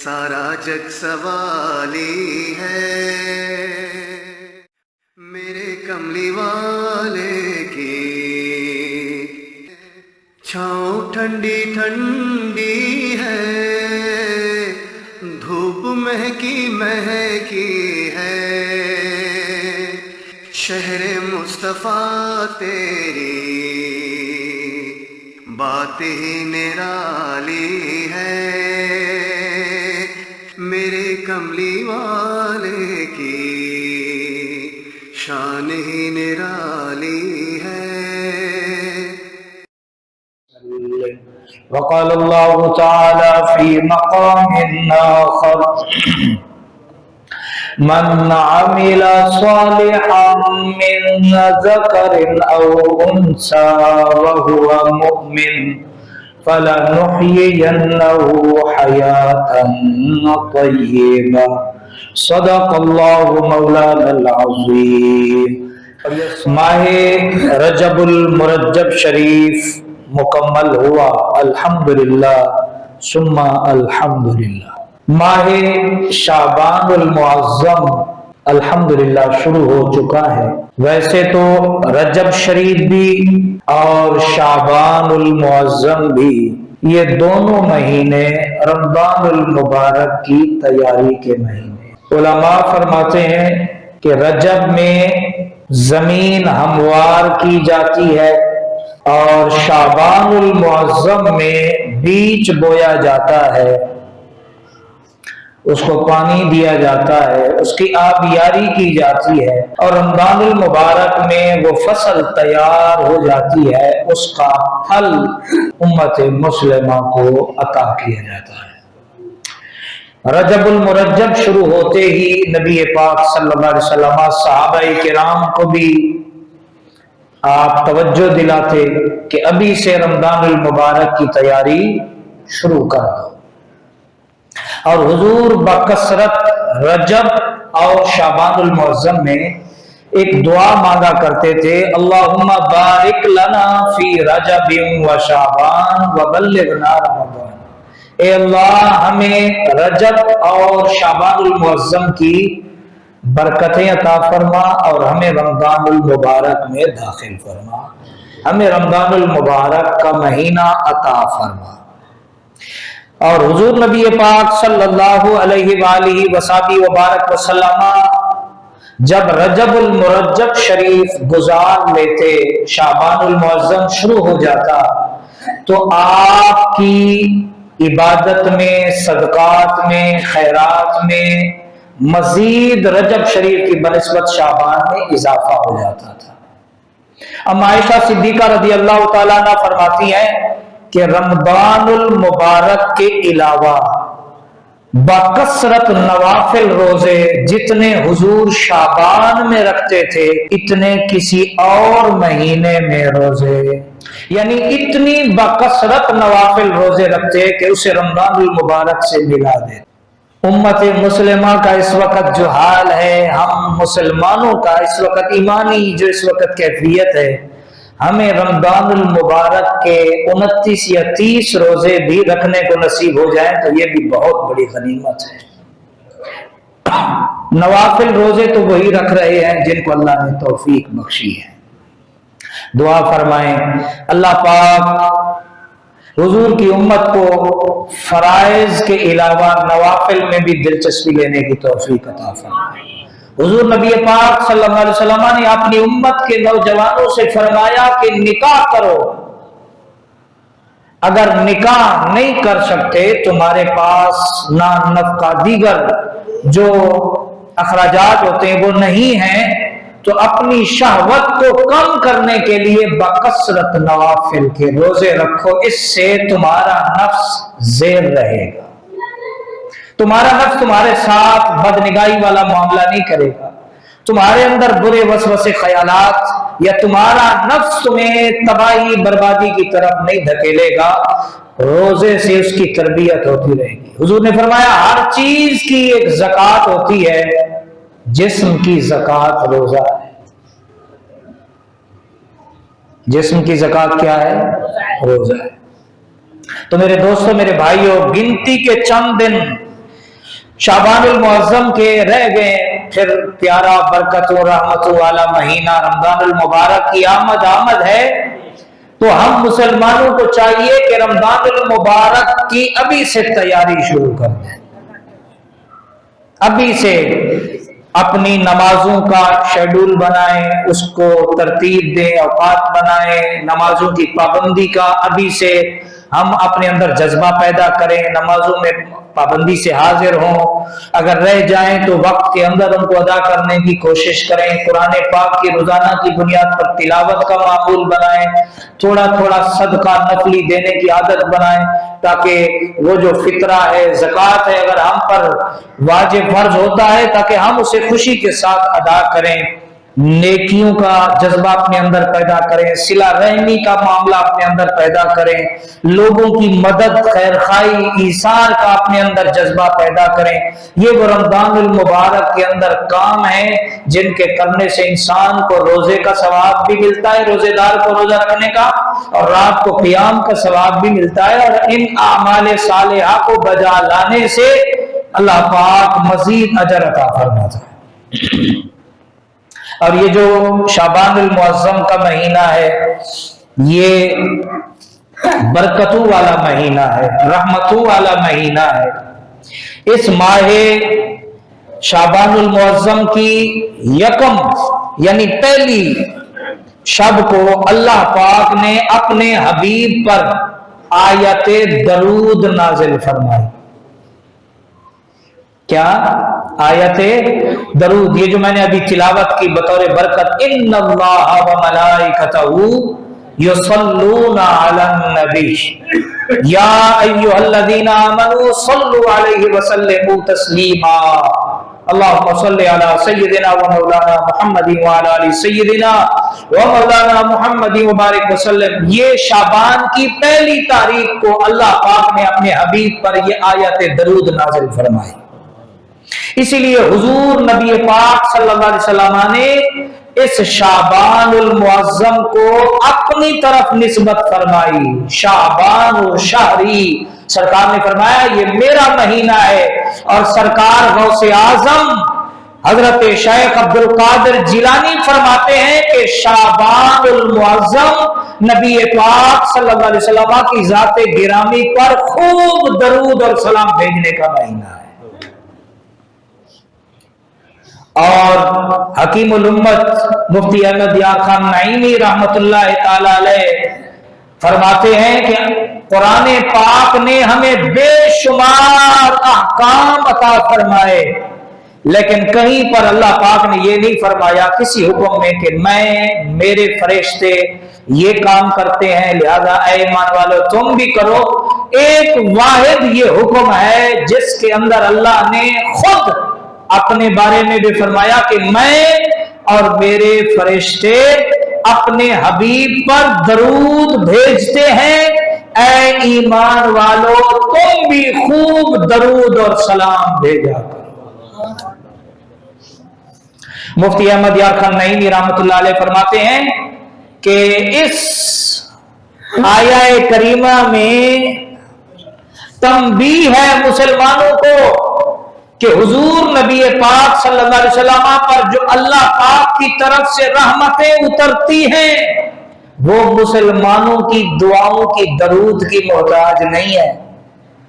سارا جگ سوالی ہے میرے کملی والے کی، چھاؤں ٹھنڈی ٹھنڈی ہے، دھوپ مہکی مہکی ہے، شہر مصطفیٰ تیری بات ہی نرالی ہے، میرے کملی والے کی شان ہی نرالی ہے۔ وقال اللہ تعالی فی مقام آخر من عمل صالحا من ذکر او انثى وهو مؤمن فلنحيينه حياة طيبة صدق اللہ مولانا العظیم۔ ماہ رجب المرجب شریف مکمل ہوا، الحمدللہ ثم الحمدللہ۔ ماہ شعبان المعظم الحمدللہ شروع ہو چکا ہے۔ ویسے تو رجب شریف بھی اور شعبان المعظم بھی یہ دونوں مہینے رمضان المبارک کی تیاری کے مہینے۔ علماء فرماتے ہیں کہ رجب میں زمین ہموار کی جاتی ہے اور شعبان المعظم میں بیج بویا جاتا ہے، اس کو پانی دیا جاتا ہے، اس کی آبیاری کی جاتی ہے، اور رمضان المبارک میں وہ فصل تیار ہو جاتی ہے، اس کا پھل امت مسلمہ کو عطا کیا جاتا ہے۔ رجب المرجب شروع ہوتے ہی نبی پاک صلی اللہ علیہ وسلم صحابہ کرام کو بھی آپ توجہ دلاتے کہ ابھی سے رمضان المبارک کی تیاری شروع کر دو، اور حضور بکثرت رجب اور شعبان المعظم میں ایک دعا مانگا کرتے تھے، اللہم بارک لنا فی رجب و شعبان وبلغنا رمضان۔ اے اللہ ہمیں رجب اور شعبان المعظم کی برکتیں عطا فرما اور ہمیں رمضان المبارک میں داخل فرما، ہمیں رمضان المبارک کا مہینہ عطا فرما۔ اور حضور نبی پاک صلی اللہ علیہ وآلہ وصحبہ وبارک وسلم جب رجب المرجب شریف گزار لیتے، شعبان المعظم شروع ہو جاتا، تو آپ کی عبادت میں، صدقات میں، خیرات میں مزید رجب شریف کی بنسبت شعبان میں اضافہ ہو جاتا تھا۔ ام عائشہ صدیقہ رضی اللہ تعالیٰ عنہ فرماتی ہیں کہ رمضان المبارک کے علاوہ بکثرت نوافل روزے جتنے حضور شعبان میں رکھتے تھے اتنے کسی اور مہینے میں روزے، یعنی اتنی بکثرت نوافل روزے رکھتے کہ اسے رمضان المبارک سے ملا دے۔ امت مسلمہ کا اس وقت جو حال ہے، ہم مسلمانوں کا اس وقت ایمانی جو اس وقت کیفیت ہے، ہمیں رمضان المبارک کے 29 یا 30 روزے بھی رکھنے کو نصیب ہو جائیں تو یہ بھی بہت بڑی غنیمت ہے۔ نوافل روزے تو وہی رکھ رہے ہیں جن کو اللہ نے توفیق بخشی ہے۔ دعا فرمائیں اللہ پاک حضور کی امت کو فرائض کے علاوہ نوافل میں بھی دلچسپی لینے کی توفیق عطا فرمائے۔ حضور نبی پاک صلی اللہ علیہ وسلم نے اپنی امت کے نوجوانوں سے فرمایا کہ نکاح کرو، اگر نکاح نہیں کر سکتے، تمہارے پاس نان نفقہ دیگر جو اخراجات ہوتے ہیں وہ نہیں ہیں، تو اپنی شہوت کو کم کرنے کے لیے بکثرت نوافل کے روزے رکھو، اس سے تمہارا نفس زیر رہے گا، تمہارا نفس تمہارے ساتھ بدنگاہی والا معاملہ نہیں کرے گا، تمہارے اندر برے وسوسے خیالات یا تمہارا نفس تمہیں تباہی بربادی کی طرف نہیں دھکیلے گا، روزے سے اس کی تربیت ہوتی رہے گی۔ حضور نے فرمایا ہر چیز کی ایک زکوٰۃ ہوتی ہے، جسم کی زکوٰۃ روزہ ہے۔ جسم کی زکوٰۃ کیا ہے؟ روزہ ہے۔ تو میرے دوستو، میرے بھائیوں، گنتی کے چند دن शाबान मुअज़्ज़म के रह गए, फिर प्यारा बरकतों रहमतों वाला महीना रमजानुल मुबारक की आमद है। तो हम मुसलमानों को चाहिए कि रमजानुल मुबारक की अभी से तैयारी शुरू कर दें, अभी से अपनी नमाजों का शेड्यूल बनाएं, उसको तरतीब दें, औकात बनाएं, नमाजों की पाबंदी का अभी से हम अपने अंदर जज्बा पैदा करें, नमाजों में पाबंदी से हाजिर हों, अगर रह जाएं तो वक्त के अंदर उनको अदा करने की कोशिश करें, कुरान पाक की रोजाना की बुनियाद पर तिलावत का मामूल बनाएं, थोड़ा थोड़ा सदका नफली देने की आदत बनाएं, ताकि वो जो फितरा है, ज़कात है, अगर हम पर वाजिब फर्ज होता है, ताकि हम उसे खुशी के साथ अदा करें, नेकियों का जज्बा अपने अंदर पैदा करें, सिला रहमी का मामला अपने अंदर पैदा करें, लोगों की मदद, खैर खाई, ईसार का अपने अंदर जज्बा पैदा करें। ये वो रमजानुल मुबारक के अंदर काम है जिनके करने से इंसान को रोजे का सवाब भी मिलता है, रोजेदार को रोजा रखने का, और रात को क़ियाम का सवाब भी मिलता है, और इन आमाले सालिहा को बजा लाने से अल्लाह पाक मजीद अजर अता फरमाता है। और ये जो शाबानुल मुअज़्ज़म का महीना है, ये बरकतों वाला महीना है, रहमतों वाला महीना है। इस माहे शाबानुल मुअज़्ज़म की यकम यानी पहली शब को अल्लाह पाक ने अपने हबीब पर आयते दरूद नाजिल फरमाई। क्या? आयते दरूद। ये जो मैंने अभी तिलावत की बतौर बरकत, इन्नल्लाह व मलाइकतहू युसल्लूना अलन नबी या अय्युहल्लज़ीना आमनू सल्लु अलैहि व सल्लिमू तस्लीमा अल्लाहुम्मा सल्लि अला सय्यिदिना व मौलाना मुहम्मदिन व अला आलि सय्यिदिना व मौलाना मुहम्मदिन व बारिक व सल्लिम। ये शाबान की पहली तारीख को अल्लाह पाक ने अपने हबीब पर ये आयत दरूद नाज़िल फरमाई। इसीलिए हुजूर नबी पाक सल्लल्लाहु अलैहि वसल्लम ने इस शाबानुल मुअज़्ज़म को अपनी तरफ निस्बत फरमाई। शाबान शहरी, सरकार ने फरमाया ये मेरा महीना है। और सरकार गौसे आजम हजरत शेख अब्दुल कादिर जिलानी फरमाते हैं कि शाबानुल मुअज़्ज़म नबी पाक सल्लल्लाहु अलैहि वसल्लम की जाते गिरामी पर खूब दरूद और सलाम भेजने का महीना है। और हकीमुल उम्मत मुफ्ती अहमद यार खान नईमी रहमतुल्लाह ताला अलैह फरमाते हैं कि कुरान पाक ने हमें बेशुमार अहकाम अता फरमाए, लेकिन कहीं पर अल्लाह पाक ने ये नहीं फरमाया किसी हुक्म में कि मैं, मेरे फरिश्ते ये काम करते हैं लिहाजा ऐ ईमान वालों तुम भी करो। एक वाहिद ये हुक्म है जिसके अंदर अल्लाह ने खुद अपने बारे में भी फरमाया कि मैं और मेरे फरिश्ते अपने हबीब पर दरूद भेजते हैं, ऐ ईमान वालों तुम भी खूब दरूद और सलाम भेजा करो। मुफ्ती अहमद यार खान नईमी रहमतुल्लाह अलैह फरमाते हैं कि इस आया करीमा में तंबीह है मुसलमानों को कि हुजूर नबी पाक सल्लल्लाहु अलैहि वसल्लम पर जो अल्लाह पाक की तरफ से रहमतें उतरती हैं वो मुसलमानों की दुआओं की दरूद की मोहताज नहीं है।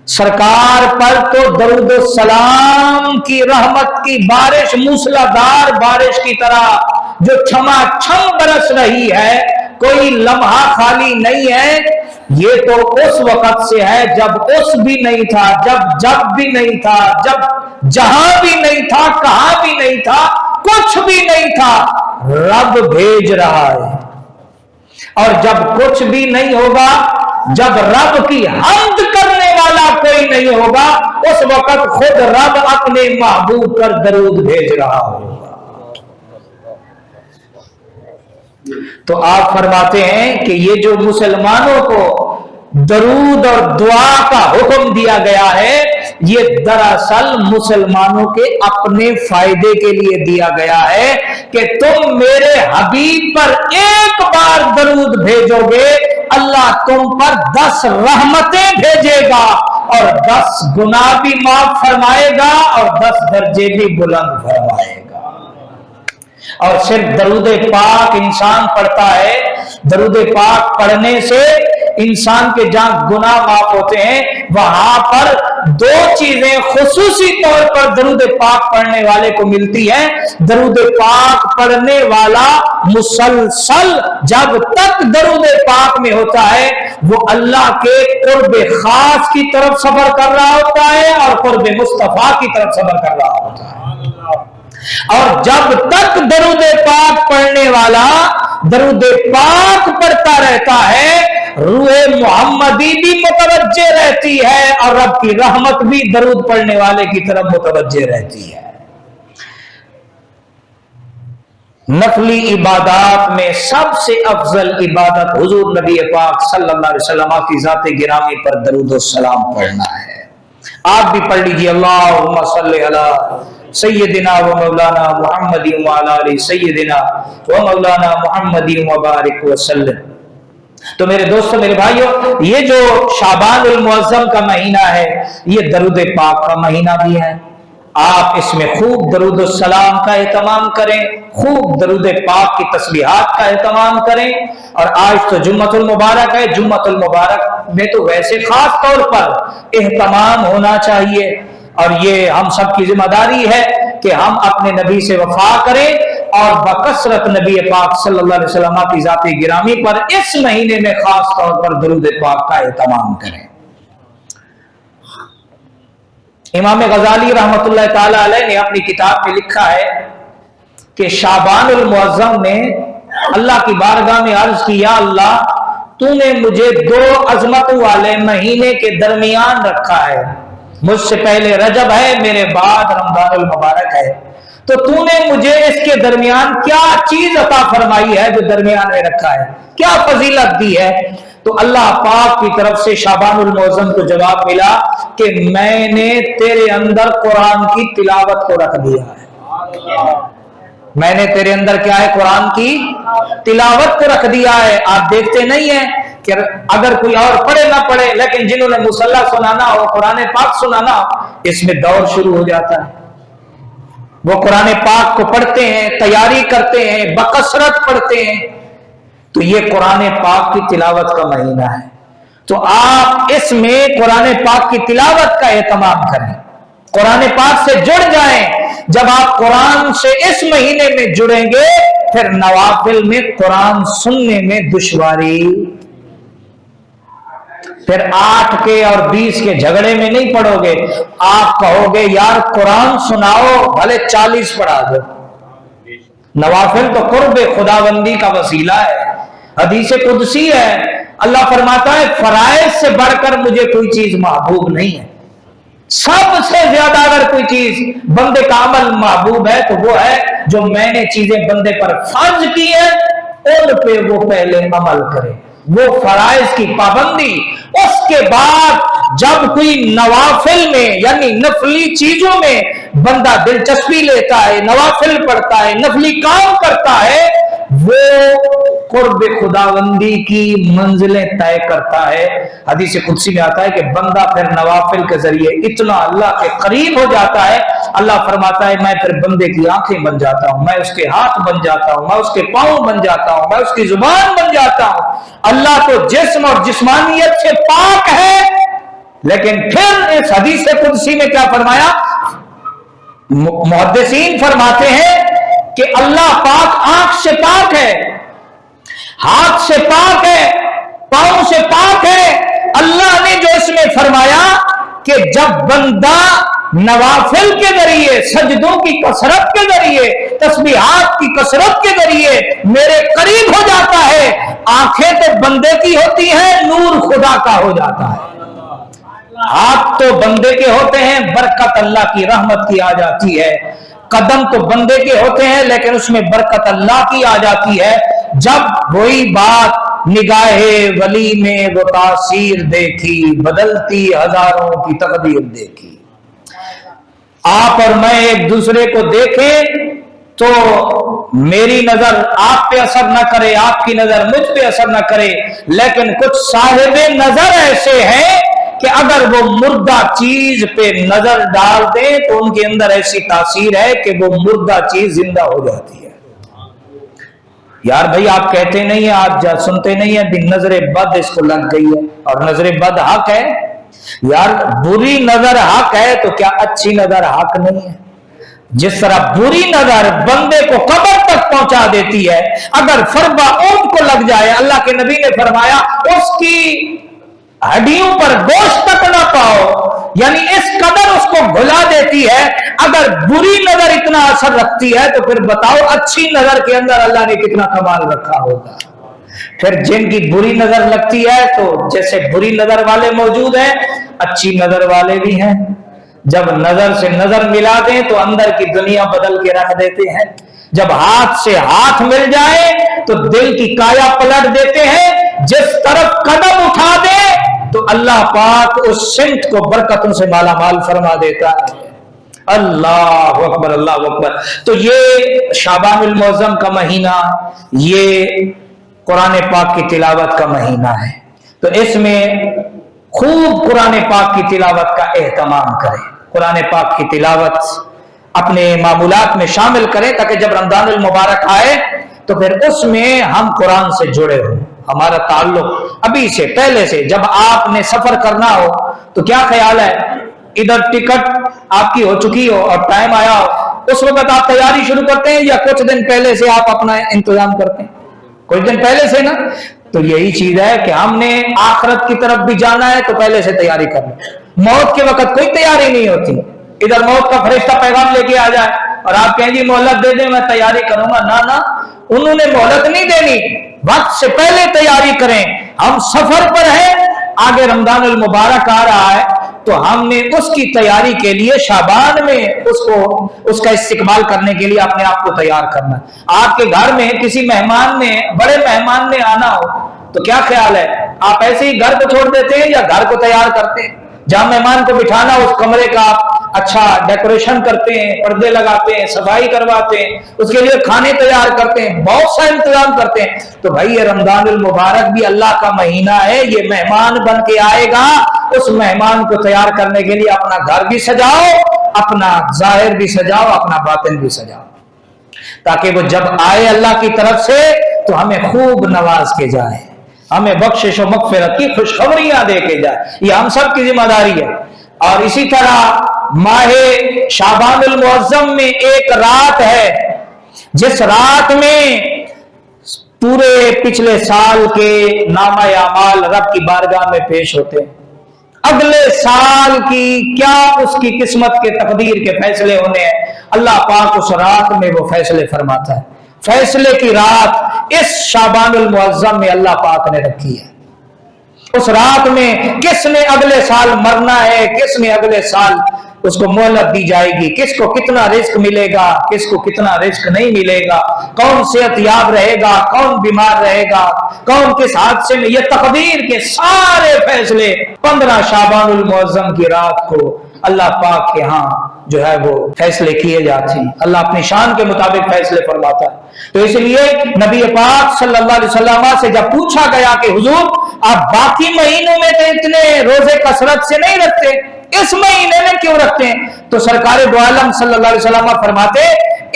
सरकार पर तो दरूद सलाम की रहमत की बारिश, मूसलाधार बारिश की तरह जो छमाछम बरस रही है, कोई लम्हा खाली नहीं है। ये तो उस वक्त से है जब उस भी नहीं था, जब भी नहीं था, जब जहां भी नहीं था, कहां भी नहीं था, कुछ भी नहीं था, रब भेज रहा है। और जब कुछ भी नहीं होगा, जब रब की हम्द करने वाला कोई नहीं होगा, उस वक्त खुद रब अपने महबूब पर दरूद भेज रहा होगा। तो आप फरमाते हैं कि ये जो मुसलमानों को दरूद और दुआ का हुक्म दिया गया है, ये दरअसल मुसलमानों के अपने फायदे के लिए दिया गया है कि तुम मेरे हबीब पर एक बार दरूद भेजोगे, अल्लाह तुम पर 10 रहमतें भेजेगा। اور 10 गुनाह भी माफ फरमाएगा और 10 दर्जे भी बुलंद फरमाएगा। और सिर्फ दरूद पाक इंसान पढ़ता है, दरूद पाक पढ़ने से इंसान के जहां गुनाह माफ होते हैं वहां पर 2 चीजें खुसूसी तौर पर दरूद पाक पढ़ने वाले को मिलती है। दरूद पाक पढ़ने वाला मुसलसल जब तक दरूद पाक में होता है वो अल्लाह के कुर्ब खास की तरफ सफर कर रहा होता है और कुर्ब मुस्तफा की तरफ सफर कर रहा होता है। और जब तक दरूद पाक पढ़ने वाला दरूद पाक पढ़ता रहता है रूहे मोहम्मदी भी मुतवज्जे रहती है और रब की रहमत भी दरूद पढ़ने वाले की तरफ मुतवज्जे रहती है। नफली इबादत में सबसे अफजल इबादत हुजूर नबी पाक सल्लल्लाहु अलैहि वसल्लम की ज़ात गिरामी पर दरूद और सलाम पढ़ना है। आप भी पढ़ लीजिए, अल्लाहुम्मा सल्ली अला सय्यदिना व मौलाना मुहम्मदिन व अला आलि सय्यदिना व मौलाना मुहम्मदिन व बारिक व सल्लम। तो मेरे दोस्तों, मेरे भाइयों, ये जो शाबानुल मुअज्जम का महीना है ये दरूद पाक का महीना भी है। आप इसमें खूब दरूद सलाम का एहतमाम करें, खूब दरूद पाक की तस्बीहात का एहतमाम करें। और आज तो जुम्मतुल मुबारक है, जुम्मतुल मुबारक में तो वैसे खास तौर पर एहतमाम होना चाहिए और ये हम सब की जिम्मेदारी है कि हम अपने नबी से वफा करें और बकसरत नबी पाक सल्लल्लाहु अलैहि वसल्लम की ज़ात गिरामी पर इस महीने में खास तौर पर दरूद पाक का एहतमाम करें। इमाम गजाली रहमतुल्लाह ताला अलैह ने अपनी किताब में लिखा है कि शाबानुल मुअज्जम ने अल्लाह की बारगाह में अर्ज किया, अल्लाह तूने मुझे 2 अजमत वाले महीने के दरमियान रखा है, मुझसे पहले रजब है, मेरे बाद रमजानुल मुबारक है, तो तूने मुझे इसके दरमियान क्या चीज अता फरमाई है जो दरमियान में रखा है, क्या फजीलत दी है? तो अल्लाह पाक की तरफ से शाबानुल मुअज्जम को जवाब मिला कि मैंने तेरे अंदर कुरान की तिलावत को रख दिया है। मैंने तेरे अंदर क्या है? कुरान की तिलावत को रख दिया है। आप देखते नहीं है कि अगर कोई और पढ़े ना पढ़े, लेकिन जिन्होंने मुसल्ला सुनाना हो, कुरान पाक सुनाना हो, इसमें दौर शुरू हो जाता है। वो कुरान पाक को पढ़ते हैं, तैयारी करते हैं, बकसरत पढ़ते हैं। तो ये कुरान पाक की तिलावत का महीना है, तो आप इसमें कुरान पाक की तिलावत का एहतमाम करें, कुरान पाक से जुड़ जाएं। जब आप कुरान से इस महीने में जुड़ेंगे फिर नवाफिल में कुरान सुनने में दुश्वारी, फिर 8 के और 20 के झगड़े में नहीं पड़ोगे। आप कहोगे यार कुरान सुनाओ, भले 40 पढ़ा दो। नवाफिल तो कुर्ब खुदाबंदी का वसीला है, हदीस कुदसी है। अल्लाह फरमाता है फराइज से बढ़कर मुझे कोई चीज महबूब नहीं है। सबसे ज्यादा अगर कोई चीज बंदे का अमल महबूब है तो वो है जो मैंने चीजें बंदे पर फर्ज की है उन पे वो पहले अमल करे, वो फराइज की पाबंदी। उसके बाद जब कोई नवाफिल में यानी नफली चीजों में बंदा दिलचस्पी लेता है, नवाफिल पढ़ता है, नफली काम करता है, वो कुर्ब खुदाबंदी की मंजिलें तय करता है। हदीस कुदसी में आता है कि बंदा फिर नवाफिल के जरिए इतना अल्लाह के करीब हो जाता है, अल्लाह फरमाता है मैं फिर बंदे की आंखें बन जाता हूं, मैं उसके हाथ बन जाता हूं, मैं उसके पांव बन जाता हूं, मैं उसकी जुबान बन जाता हूं। अल्लाह तो जिस्म और जिस्मानियत से पाक है, लेकिन फिर इस हदीस कुदसी में क्या फरमाया? मुहद्दिसीन फरमाते हैं कि अल्लाह पाक आंख से पाक है, हाथ से पाक है, पांव से पाक है। अल्लाह ने जो इसमें फरमाया कि जब बंदा नवाफिल के जरिए, सजदों की कसरत के जरिए, तस्बीहात की कसरत के जरिए मेरे करीब हो जाता है, आंखें तो बंदे की होती हैं, नूर खुदा का हो जाता है। हाथ तो बंदे के होते हैं, बरकत अल्लाह की रहमत की आ जाती है। कदम तो बंदे के होते हैं लेकिन उसमें बरकत अल्लाह की आ जाती है। जब वही बात निगाहे वली में वो तासीर देखी, बदलती हजारों की तकदीर देखी। आप और मैं एक दूसरे को देखें तो मेरी नजर आप पे असर न करे, आपकी नजर मुझ पे असर न करे, लेकिन कुछ साहिबे नजर ऐसे हैं कि अगर اگر وہ مردہ چیز پہ نظر ڈال دیں تو ان کے اندر ایسی تاثیر ہے کہ وہ مردہ چیز زندہ ہو جاتی ہے. یار بھائی آپ کہتے نہیں ہیں, آپ سنتے نہیں ہیں, نظر بد اس کو لگ گئی ہے اور نظر بد حق ہے. یار بری نظر حق ہے تو کیا اچھی نظر حق نہیں ہے؟ جس طرح بری نظر بندے کو قبر تک پہنچا دیتی ہے, اگر فربہ اونٹ کو لگ جائے, اللہ کے نبی نے فرمایا اس کی ہڈیوں پر گوشت تک نہ پاؤ, یعنی اس قدر اس کو گھلا دیتی ہے. اگر بری نظر اتنا اثر رکھتی ہے تو پھر بتاؤ اچھی نظر کے اندر اللہ نے کتنا کمال رکھا ہوگا. پھر جن کی بری نظر لگتی ہے تو جیسے بری نظر والے موجود ہیں, اچھی نظر والے بھی ہیں. جب نظر سے نظر ملا دیں تو اندر کی دنیا بدل کے رکھ دیتے ہیں. جب ہاتھ سے ہاتھ مل جائے تو دل کی کایا پلٹ دیتے ہیں. جس طرف قدم اٹھا دے تو اللہ پاک اس سمت کو برکتوں سے مالا مال فرما دیتا ہے. اللہ اکبر, اللہ اکبر. تو یہ شعبان المعظم کا مہینہ, یہ قرآن پاک کی تلاوت کا مہینہ ہے. تو اس میں خوب قرآن پاک کی تلاوت کا اہتمام کریں. قرآن پاک کی تلاوت اپنے معمولات میں شامل کریں تاکہ جب رمضان المبارک آئے تو پھر اس میں ہم قرآن سے جڑے ہوں. ہمارا تعلق ابھی سے, پہلے سے, جب آپ نے سفر کرنا ہو تو کیا خیال ہے, ادھر ٹکٹ آپ کی ہو چکی ہو اور ٹائم آیا ہو, اس وقت آپ تیاری شروع کرتے ہیں یا کچھ دن پہلے سے آپ اپنا انتظام کرتے ہیں؟ کچھ دن پہلے سے نا. تو یہی چیز ہے کہ ہم نے آخرت کی طرف بھی جانا ہے تو پہلے سے تیاری کرنا. موت کے وقت کوئی تیاری نہیں ہوتی. ادھر موت کا فرشتہ پیغام لے کے آ جائے اور آپ کہیں جی مہلت دے دیں میں تیاری کروں گا, نہ, انہوں نے مہلت نہیں دینی, وقت سے پہلے تیاری کریں. ہم سفر پر ہیں, آگے رمضان المبارک آ رہا ہے تو ہم نے اس کی تیاری کے لیے شعبان میں اس کا استقبال کرنے کے لیے اپنے آپ کو تیار کرنا. آپ کے گھر میں کسی مہمان نے, بڑے مہمان نے آنا ہو تو کیا خیال ہے, آپ ایسے ہی گھر کو چھوڑ دیتے ہیں یا گھر کو تیار کرتے ہیں؟ جہاں مہمان کو بٹھانا اس کمرے کا آپ اچھا ڈیکوریشن کرتے ہیں, پردے لگاتے ہیں, صفائی کرواتے ہیں, اس کے لیے کھانے تیار کرتے ہیں, بہت سا انتظام کرتے ہیں. تو بھائی یہ رمضان المبارک بھی اللہ کا مہینہ ہے, یہ مہمان بن کے آئے گا, اس مہمان کو تیار کرنے کے لیے اپنا گھر بھی سجاؤ, اپنا ظاہر بھی سجاؤ, اپنا باطن بھی سجاؤ, تاکہ وہ جب آئے اللہ کی طرف سے تو ہمیں خوب نواز کے جائے, ہمیں بخشش و مغفرت کی خوشخبریاں دے کے جائے. یہ ہم سب کی ذمہ داری ہے. اور اسی طرح ماہ شعبان المعظم میں ایک رات ہے جس رات میں پورے پچھلے سال کے نامہ اعمال رب کی بارگاہ میں پیش ہوتے ہیں. اگلے سال کی کیا اس کی قسمت کے تقدیر کے فیصلے ہونے ہیں, اللہ پاک اس رات میں وہ فیصلے فرماتا ہے. فیصلے کی رات اس شعبان المعظم میں اللہ پاک نے رکھی ہے. اس رات میں کس نے اگلے سال مرنا ہے, کس نے اگلے سال اس کو مہلت دی جائے گی, کس کو کتنا رزق ملے گا, کس کو کتنا رزق نہیں ملے گا, کون صحت یاب رہے گا, کون بیمار رہے گا, کون کس حادثے میں, یہ تقدیر کے سارے فیصلے 15 شعبان المعظم کی رات کو اللہ پاک کے ہاں جو ہے وہ فیصلے کیے جاتے ہیں. اللہ اپنی شان کے مطابق فیصلے فرماتا ہے. تو اس لیے نبی پاک صلی اللہ علیہ وسلم سے جب پوچھا گیا کہ حضور آپ باقی مہینوں میں تو اتنے روزے کثرت سے نہیں رکھتے, اس مہینے میں کیوں رکھتے ہیں؟ تو سرکار دو عالم صلی اللہ علیہ وسلم فرماتے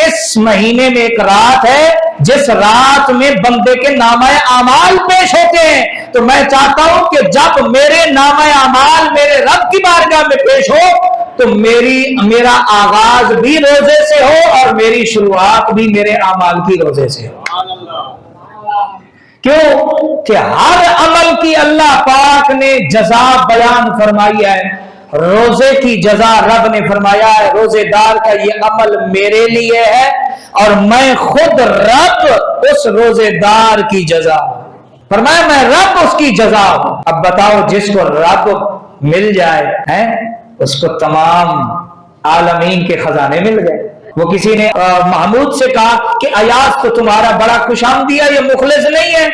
اس مہینے میں ایک رات ہے جس رات میں بندے کے نامہ اعمال پیش ہوتے ہیں. تو میں چاہتا ہوں کہ جب میرے نامہ اعمال میرے رب کی بارگاہ میں پیش ہو تو میرا آغاز بھی روزے سے ہو اور میری شروعات بھی میرے اعمال کی روزے سے ہو. کیوں کہ ہر عمل کی اللہ پاک نے جزا بیان فرمائی ہے. روزے کی جزا رب نے فرمایا ہے روزے دار کا یہ عمل میرے لیے ہے اور میں خود رب اس روزے دار کی جزا, فرمایا میں رب اس کی جزا ہوں. اب بتاؤ جس کو رب مل جائے ہیں اس کو تمام عالمین کے خزانے مل گئے. وہ کسی نے محمود سے کہا کہ ایاز تو تمہارا بڑا خوش آمدید ہے, یہ مخلص نہیں ہے.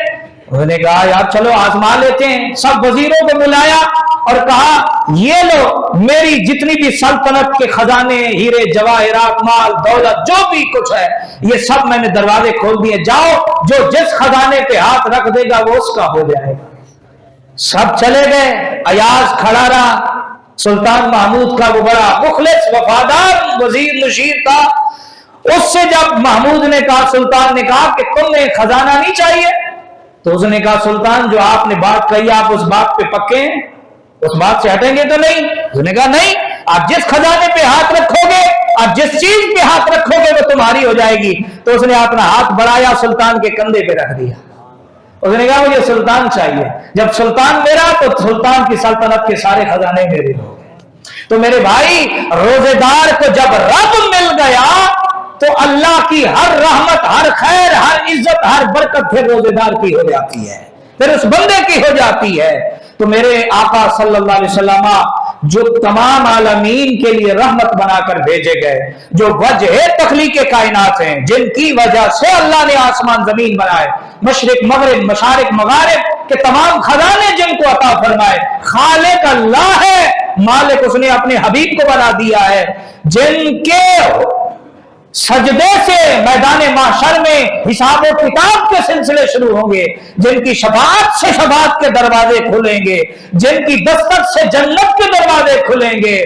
انہوں نے کہا یار چلو آزما لیتے ہیں. سب وزیروں کو بلایا اور کہا یہ لو میری جتنی بھی سلطنت کے خزانے, ہیرے جواہرات, مال دولت جو بھی کچھ ہے یہ سب میں نے دروازے کھول دیے, جاؤ جو جس خزانے پہ ہاتھ رکھ دے گا وہ اس کا ہو جائے گا. سب چلے گئے, ایاز کھڑا رہا, सुल्तान महमूद का वो बड़ा मुखलिस वफादार वजीर मुशीर था। उससे जब महमूद ने कहा, सुल्तान ने कहा कि तुम्हें खजाना नहीं चाहिए, तो उसने कहा सुल्तान जो आपने बात कही आप उस बात पे पक्के हैं, उस बात से हटेंगे तो नहीं? उसने कहा नहीं, आप जिस खजाने पे हाथ रखोगे, आप जिस चीज पे हाथ रखोगे वो तुम्हारी हो जाएगी। तो उसने अपना हाथ बढ़ाया, सुल्तान के कंधे पे रख दिया। उसने कहा मुझे सुल्तान चाहिए, जब सुल्तान मेरा तो सुल्तान की सल्तनत के सारे खजाने मेरे हो गए। तो मेरे भाई, रोजेदार को जब रब मिल गया तो अल्लाह की हर रहमत, हर खैर, हर इज्जत, हर बरकत फिर रोजेदार की हो जाती है, फिर उस बंदे की हो जाती है। तो मेरे आका सल्लल्लाहु अलैहि वसल्लम जो तमाम आलमीन के लिए रहमत बनाकर भेजे गए, जो वजह तखलीक कायनात हैं, जिनकी वजह से अल्लाह ने आसमान जमीन बनाए, मशरिक मगरिब, मशारिक मगारिब के तमाम खजाने जिनको अता फरमाए, खालिक अल्लाह है, मालिक उसने अपने हबीब को बना दिया है। जिनके सजदे से मैदान माशर में हिसाब और किताब के सिलसिले शुरू होंगे, जिनकी शफाअत से शफाअत के दरवाजे खुलेंगे, जिनकी दस्तक से जन्नत के दरवाजे खुलेंगे,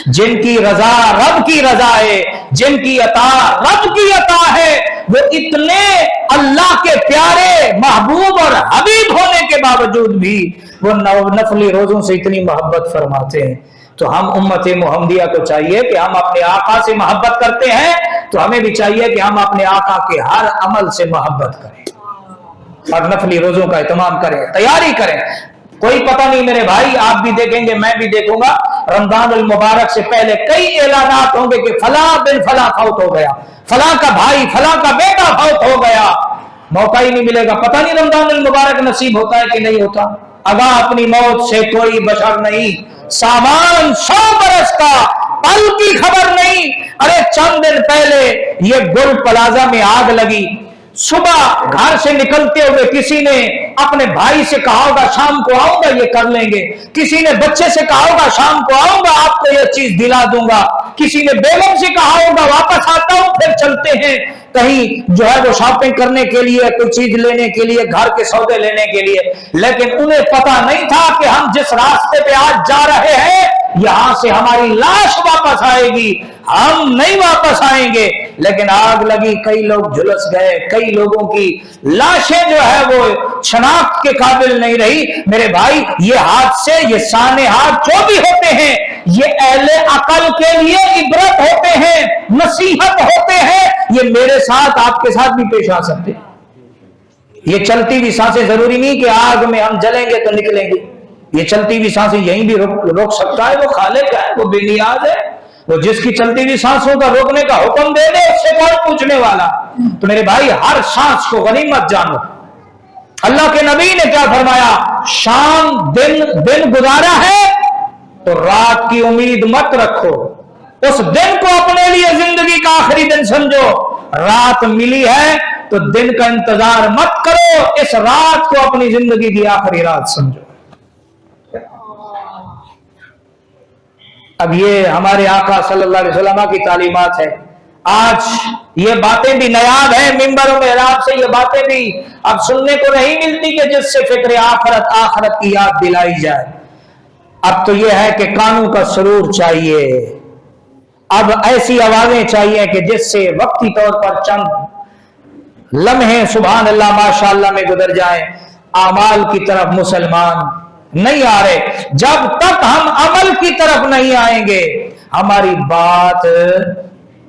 जिनकी रजा रब की रजा है, जिनकी अता रब की अता है, वो इतने अल्लाह के प्यारे महबूब और हबीब होने के बावजूद भी वो नफली रोजों से इतनी मोहब्बत फरमाते हैं। तो हम उम्मत मुहम्मदिया को चाहिए कि हम अपने आका से मोहब्बत करते हैं, तो हमें भी चाहिए कि हम अपने आका के हर अमल से मोहब्बत करें और नफली रोजों का एहतमाम करें, तैयारी करें। कोई पता नहीं मेरे भाई, आप भी देखेंगे, मैं भी देखूंगा, रमजान उल मुबारक से पहले कई ऐलानात होंगे कि फला बिन फला फौत हो गया, फला का भाई, फला का बेटा फौत हो गया, मौका ही नहीं मिलेगा। पता नहीं रमजान उल मुबारक नसीब होता है कि नहीं होता। अगा अपनी मौत से कोई बशर नहीं, सामान 100 बरस का, पल की खबर नहीं। अरे चंद दिन पहले ये गुल प्लाजा में आग लगी, सुबह घर से निकलते हुए किसी ने अपने भाई से कहा होगा शाम को आऊंगा ये कर लेंगे, किसी ने बच्चे से कहा होगा शाम को आऊंगा आपको ये चीज दिला दूंगा, किसी ने बेगम से कहा होगा वापस आता हूं फिर चलते हैं कहीं जो है वो शॉपिंग करने के लिए, कोई चीज लेने के लिए, घर के सौदे लेने के लिए। लेकिन उन्हें पता नहीं था कि हम जिस रास्ते पे आज जा रहे हैं यहां से हमारी लाश वापस आएगी, हम नहीं वापस आएंगे। लेकिन आग लगी, कई लोग झुलस गए, कई लोगों की लाशें जो है वो शनाख्त के काबिल नहीं रही। मेरे भाई, ये हादसे, ये साने हाथ जो भी होते हैं, ये अहले अकल के लिए इबरत होते हैं, नसीहत होते हैं। ये मेरे साथ आपके साथ भी पेश आ सकते हैं। ये चलती हुई सांसें जरूरी नहीं कि आग में हम जलेंगे तो निकलेंगे, ये चलती हुई सांसें यहीं भी रोक सकता है, वो खालिक है, वो बेनियाज है, वो जिसकी चलती हुई सांसों का रोकने का हुक्म दे दे उससे कौन पूछने वाला। तो मेरे भाई, हर सांस को गनीमत जानो। अल्लाह के नबी ने क्या फरमाया, शाम दिन गुजारा है तो रात की उम्मीद मत रखो, उस दिन को अपने लिए जिंदगी का आखिरी दिन समझो। रात मिली है तो दिन का इंतजार मत करो, इस रात को अपनी जिंदगी की आखिरी रात समझो। अब ये हमारे आका सल्लल्लाहु अलैहि वसल्लम की तालीमात है। आज ये बातें भी नायाब है, मिंबरों में रात से ये बातें भी अब सुनने को नहीं मिलती कि जिससे फिक्र आखिरत की याद दिलाई जाए। अब तो ये है कि कानों का सुरूर चाहिए, अब ऐसी आवाजें चाहिए कि जिससे वक्ती तौर पर चंद लम्हे सुभान अल्लाह माशाअल्लाह में गुजर जाएं, आमाल की तरफ मुसलमान नहीं आ रहे। जब तक हम अमल की तरफ नहीं आएंगे हमारी बात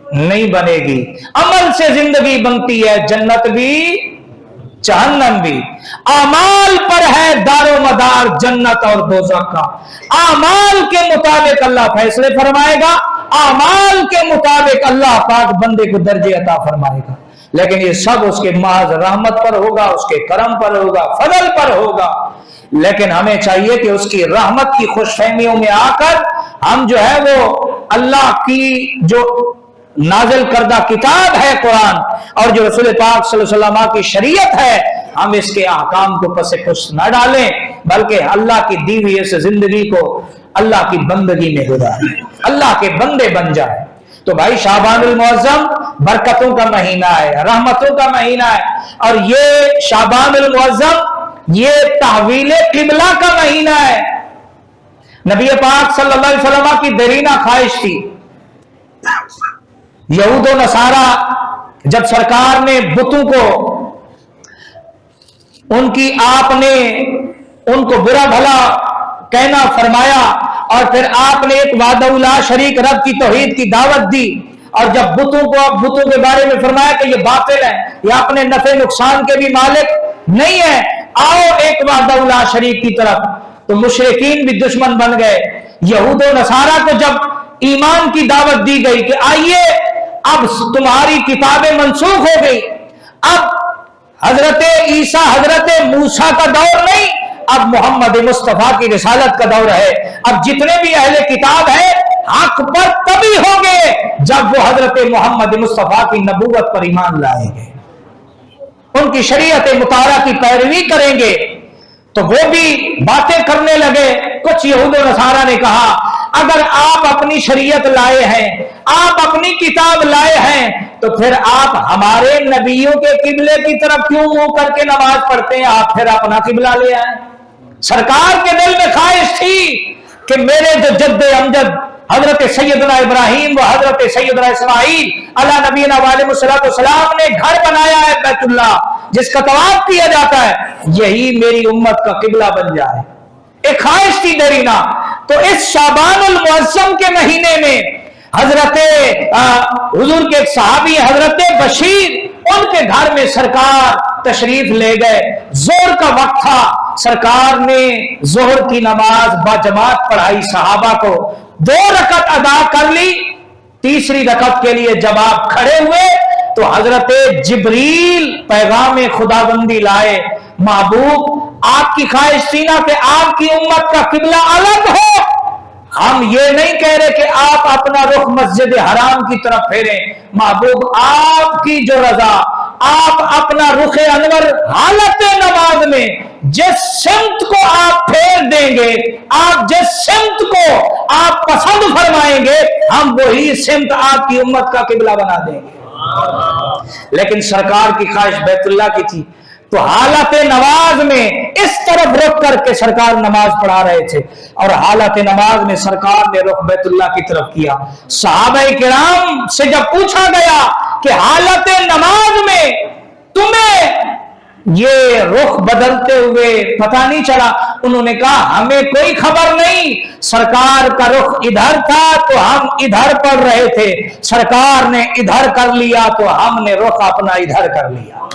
नहीं बनेगी। अमल से जिंदगी बनती है, जन्नत भी जहन्नम भी। आमाल पर है दारो मदार जन्नत और दोज़ख का। आमाल के मुताबिक अल्लाह फैसले फरमाएगा, आमाल के मुताबिक अल्लाह पाक बंदे को दर्जे अता फरमाएगा। लेकिन ये सब उसके महज रहमत पर होगा, उसके करम पर होगा, फजल पर होगा। लेकिन हमें चाहिए कि उसकी रहमत की खुशफहमियों में आकर हम जो है वो अल्लाह की जो नाजिल करदा किताब है कुरान और जो रसूल पाक सल्लल्लाहु अलैहि वसल्लम की शरीयत है, हम इसके अहकाम को पसे खुश न डालें, बल्कि अल्लाह की दी हुई इस जिंदगी को अल्लाह की बंदगी में गुजारें, अल्लाह के बंदे बन जाए। तो भाई, शाबानुल मुअज्जम बरकतों का महीना है, रहमतों का महीना है, और ये शाबानुल मुअज्जम ये तहवील किबला का महीना है। नबी पाक सल्लल्लाहु अलैहि वसल्लम की देरीना ख्वाहिश थी। यहूद और नसारा जब सरकार ने बुतों को उनकी आपने उनको बुरा भला कहना फरमाया और फिर आपने एक वादउला शरीक रब की तौहीद की दावत दी और जब बुतों के बारे में फरमाया कि ये बातिल है, ये अपने नफे नुकसान के भी मालिक नहीं है, आओ एक वादउला शरीक की तरफ, तो मुशरिकीन भी दुश्मन बन गए। यहूद और नसारा को जब ईमान की दावत दी गई कि आइए अब तुम्हारी किताबें मनसूख हो गई, अब हजरत ईसा हजरत मूसा का दौर नहीं, अब मोहम्मद मुस्तफा की रिसालत का दौर है। अब जितने भी अहले किताब है हक पर तभी होंगे जब वो हजरत मोहम्मद मुस्तफा की नबूवत पर ईमान लाएंगे, उनकी शरीयत मुतारा की पैरवी करेंगे। तो वो भी बातें करने लगे। कुछ यहूद और नसारा ने कहा, अगर आप अपनी शरीयत लाए हैं, आप अपनी किताब लाए हैं, तो फिर आप हमारे नबियों के किबले की तरफ क्यों मुंह करके नमाज पढ़ते हैं? आप फिर अपना किबला ले आए। सरकार के दिल में ख्वाहिश थी कि मेरे जो जद्द अमजद हजरत सैयदना इब्राहिम व हजरत सैयदना इस्माईल अला नबीना वालेकुमुस्सलाम ने घर बनाया है बैतुल्ला, जिसका तवाफ किया जाता है, यही मेरी उम्मत का किबला बन जाए। एक ख्वाहिश थी देरीना। तो इस शाबानुल मुअज्जम के महीने में हजरत हुजूर के एक सहाबी हजरत बशीर, उनके घर में सरकार तशरीफ ले गए। जोर का वक्त था, सरकार ने जोहर की नमाज बाजमात पढ़ाई, सहाबा को 2 रकत अदा कर ली। तीसरी रकत के लिए जब आप खड़े हुए तो हजरत जिब्रील पैगाम खुदाबंदी लाए। महबूब, आपकी ख्वाहिश थी ना कि आपकी उम्मत का किबला अलग हो। हम ये नहीं कह रहे कि आप अपना रुख मस्जिद हराम की तरफ फेरें। महबूब, आपकी जो रजा, आप अपना रुख अनवर हालत नमाज में जिस सिमत को आप फेर देंगे, आप जिस सिमत को आप पसंद फरमाएंगे, हम वही सिमत आपकी उम्मत का किबला बना देंगे। लेकिन सरकार की ख्वाहिश बैतुल्ला की थी, तो हालत नमाज में इस तरफ रुख करके सरकार नमाज पढ़ा रहे थे और हालत नमाज में सरकार ने रुख बैतुल्ला की तरफ किया। सहाबाए किराम से जब पूछा गया कि हालत नमाज में तुम्हें ये रुख बदलते हुए पता नहीं चला, उन्होंने कहा हमें कोई खबर नहीं, सरकार का रुख इधर था तो हम इधर पढ़ रहे थे, सरकार ने इधर कर लिया तो हमने रुख अपना इधर कर लिया,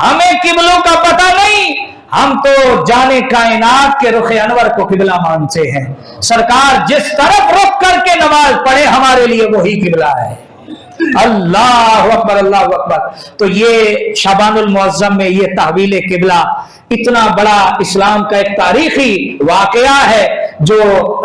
हमें किबलों का पता नहीं, हम तो जाने कायनात के रुख अनवर को किबला मानते हैं। सरकार जिस तरफ रुख करके नमाज पढ़े हमारे लिए वही किबला है। अल्लाह अकबर, अल्लाह अकबर। तो ये शाबानुल मुअज्जम में ये तहवील किबला इतना बड़ा इस्लाम का एक तारीखी वाकया है जो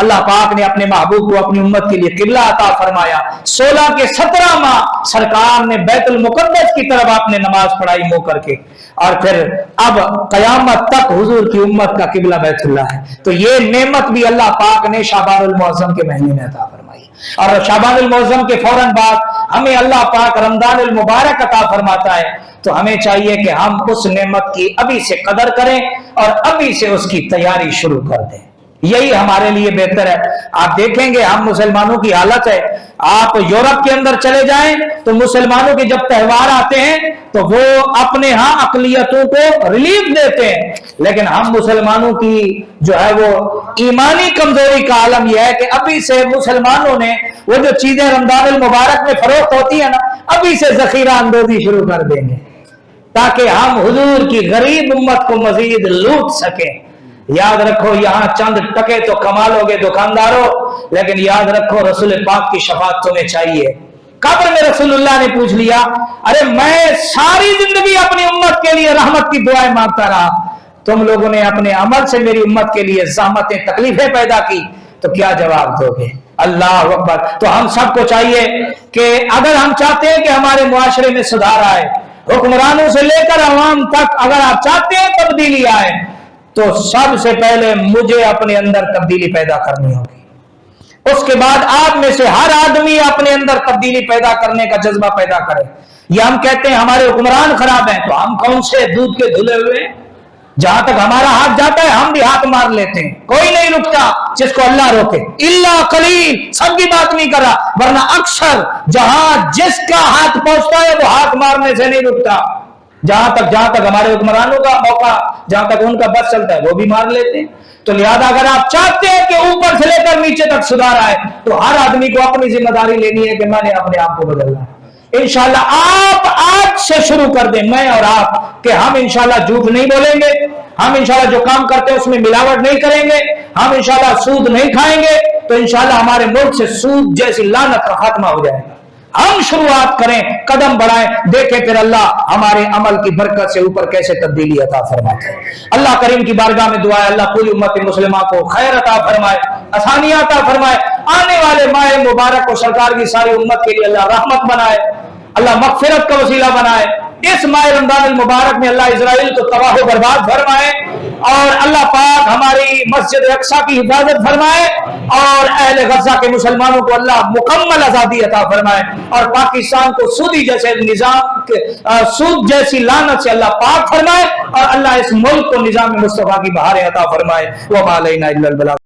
अल्लाह पाक ने अपने महबूब को अपनी उम्मत के लिए किबला अता फरमाया। 16 के 17 माह सरकार ने बैतुल मुकद्दस की तरफ आपने नमाज पढ़ाई मुंह करके, और फिर अब कयामत तक हुजूर की उम्मत का किबला बैतुल्ला है। तो ये नेमत भी अल्लाह पाक ने शाबानुल मुअज्जम के महीने में अता फरमाई। और शाबानुल मुअज्जम के फौरन बाद हमें अल्लाह पाक रमजानुल मुबारक अता फरमाता है। तो हमें चाहिए कि हम उस नेमत की अभी से कदर करें और अभी से उसकी तैयारी शुरू कर दें, यही हमारे लिए बेहतर है। आप देखेंगे हम मुसलमानों की हालत है, आप यूरोप के अंदर चले जाएं तो मुसलमानों के जब त्योहार आते हैं तो वो अपने यहाँ अकलियतों को रिलीफ देते हैं, लेकिन हम मुसलमानों की जो है वो ईमानी कमजोरी का आलम यह है कि अभी से मुसलमानों ने वो जो चीजें रमजानुल मुबारक में फरोख्त होती है ना, अभी से जखीरा अंदोजी शुरू कर देंगे ताकि हम हुजूर की गरीब उम्मत को मजीद लूट सकें। याद रखो, यहां चंद टके तो कमा लोगे दुकानदारों, लेकिन याद रखो रसूल पाक की शफाअत तुम्हें चाहिए। कब्र में रसूलुल्लाह ने पूछ लिया, अरे मैं सारी जिंदगी अपनी उम्मत के लिए रहमत की दुआएं मांगता रहा, तुम लोगों ने अपने अमल से मेरी उम्मत के लिए ज़हमतें तकलीफें पैदा की, तो क्या जवाब दोगे? अल्लाह अकबर। तो हम सबको चाहिए कि अगर हम चाहते हैं कि हमारे मुआशरे में सुधार आए, हुक्मरानों से लेकर अवाम तक अगर आप चाहते हैं तब्दीली आए, तो सबसे पहले मुझे अपने अंदर तब्दीली पैदा करनी होगी। उसके बाद आप में से हर आदमी अपने अंदर तब्दीली पैदा करने का जज्बा पैदा करे। ये हम कहते हैं हमारे हुक्मरान खराब हैं, तो हम कौन से दूध के धुले हुए جہاں تک ہمارا ہاتھ جاتا ہے ہم بھی ہاتھ مار لیتے ہیں، کوئی نہیں رکتا جس کو اللہ روکے، الا قلیل، سب کی بات نہیں کر رہا، ورنہ اکثر جہاں جس کا ہاتھ پہنچتا ہے وہ ہاتھ مارنے سے نہیں رکتا، جہاں تک ہمارے حکمرانوں کا موقع، جہاں تک ان کا بس چلتا ہے وہ بھی مار لیتے ہیں۔ تو لہذا اگر آپ چاہتے ہیں کہ اوپر سے لے کر نیچے تک سدھار آئے تو ہر آدمی کو اپنی ذمہ داری لینی ہے کہ میں نے اپنے آپ کو بدلنا ہے۔ انشاءاللہ آپ آج سے شروع کر دیں، میں اور آپ، کہ ہم انشاءاللہ جھوٹ نہیں بولیں گے، ہم انشاءاللہ جو کام کرتے ہیں اس میں ملاوٹ نہیں کریں گے، ہم انشاءاللہ سود نہیں کھائیں گے، تو انشاءاللہ ہمارے ملک سے سود جیسی لعنت کا خاتمہ ہو جائے گا۔ ہم شروعات کریں، قدم بڑھائیں، دیکھیں پھر اللہ ہمارے عمل کی برکت سے اوپر کیسے تبدیلی عطا فرماتے ہیں۔ اللہ کریم کی بارگاہ میں دعا ہے اللہ پوری امت مسلمہ کو خیر عطا فرمائے، آسانیاں عطا فرمائے، آنے والے ماہ مبارک کو سرکار کی ساری امت کے لیے اللہ رحمت بنائے، اللہ مغفرت کا وسیلہ بنائے۔ اس ماہ رمضان المبارک میں اللہ اسرائیل کو تباہ و برباد فرمائے، اور اللہ پاک ہماری مسجد اقصی کی حفاظت فرمائے، اور اہل غزہ کے مسلمانوں کو اللہ مکمل آزادی عطا فرمائے، اور پاکستان کو سودی جیسے نظام کے سود جیسی لعنت سے اللہ پاک فرمائے، اور اللہ اس ملک کو نظام مصطفیٰ کی بہاریں عطا فرمائے۔ وما علینا الا البلاغ۔